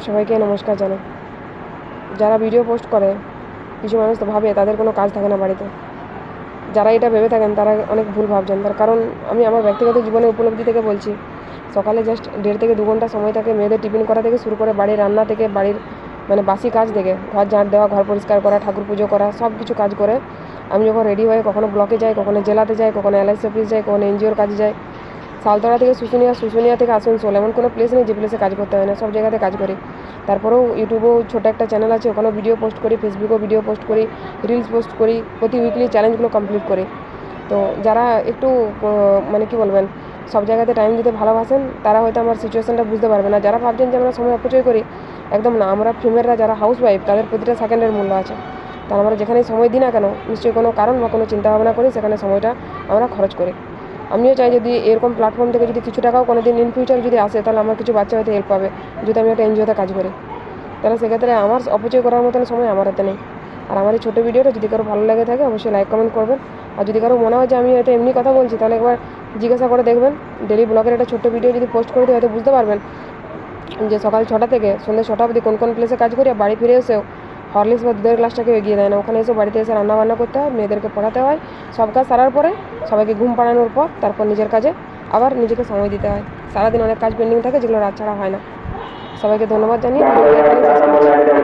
সবাইকে নমস্কার জানাই। যারা ভিডিও পোস্ট করে, কিছু মানুষ তো ভাবে তাদের কোনো কাজ থাকে না বাড়িতে। যারা এটা ভেবে থাকেন তারা অনেক ভুল ভাবছেন। তার কারণ আমি আমার ব্যক্তিগত জীবনের উপলব্ধি থেকে বলছি, সকালে জাস্ট 1.5 থেকে 2 ঘন্টা সময় থাকে মেয়েদের টিফিন করা থেকে শুরু করে বাড়ির রান্না থেকে বাড়ির বাসি কাজ থেকে ঘর ঝাঁট দেওয়া, ঘর পরিষ্কার করা, ঠাকুর পুজো করা, সব কিছু কাজ করে আমি যখন রেডি হয়ে কখনো ব্লকে যাই, কখনো জেলাতে যাই, কখনো LIC অফিস যাই, কখনো NGOর কাজে যাই, সালতলা থেকে শুশুনিয়া, শুশুনিয়া থেকে আসানসোল, এমন কোনো প্লেস নেই যে প্লেসে কাজ করতে হয় না, সব জায়গাতে কাজ করি। তারপরেও ইউটিউবেও ছোটো একটা চ্যানেল আছে, ওখানেও ভিডিও পোস্ট করি, ফেসবুকেও ভিডিও পোস্ট করি, রিলস পোস্ট করি, প্রতি উইকলি চ্যালেঞ্জগুলো কমপ্লিট করি। তো যারা একটু কী বলবেন, সব জায়গাতে টাইম দিতে ভালোবাসেন তারা হয়তো আমার সিচুয়েশানটা বুঝতে পারবে না। যারা ভাবছেন যে আমরা সময় অপচয় করি, একদম না। আমরা ফিমেলরা যারা হাউস ওয়াইফ তাদের প্রতিটা সেকেন্ডের মূল্য আছে। তা আমরা যেখানেই সময় দিই না কেন, নিশ্চয়ই কোনো কারণ বা কোনো চিন্তাভাবনা করি, সেখানে সময়টা আমরা খরচ করি। আমিও চাই যদি এরকম প্ল্যাটফর্ম থেকে যদি কিছু টাকাও কোনো দিন ইন ফিউচার যদি আসে, তাহলে আমার কিছু বাচ্চা হয়তো হেল্প পাবে। যদি আমি একটা NGOতে কাজ করি, তাহলে সেক্ষেত্রে আমার অপচয় করার মতন সময় আমার হাতে নেই। আর আমার এই ছোটো ভিডিওটা যদি কারো ভালো লেগে থাকে অবশ্যই লাইক কমেন্ট করবেন। আর যদি কারো মনে হয় যে আমি হয়তো এমনি কথা বলছি, তাহলে একবার জিজ্ঞাসা করে দেখবেন। ডেলি ব্লগের একটা ছোট্ট ভিডিও যদি পোস্ট করে দিই, হয়তো বুঝতে পারবেন যে সকাল 6টা থেকে সন্ধ্যে 6টা অবধি কোন কোন প্লেসে কাজ করি। আর বাড়ি ফিরে এসেও হরলিক্স বা দুধের গ্লাসটাকেও এগিয়ে দেয় না, ওখানে এসে বাড়িতে এসে রান্নাবান্না করতে হয়, মেয়েদেরকে পড়াতে হয়, সব কাজ সারার পরে সবাইকে ঘুম পাড়ানোর পর তারপর নিজের কাজে আবার নিজেকে সময় দিতে হয়। সারাদিন অনেক কাজ পেন্ডিং থাকে, যেগুলো রাত ছাড়া হয় না। সবাইকে ধন্যবাদ জানিয়ে ভিডিওটা এখানেই শেষ করছি।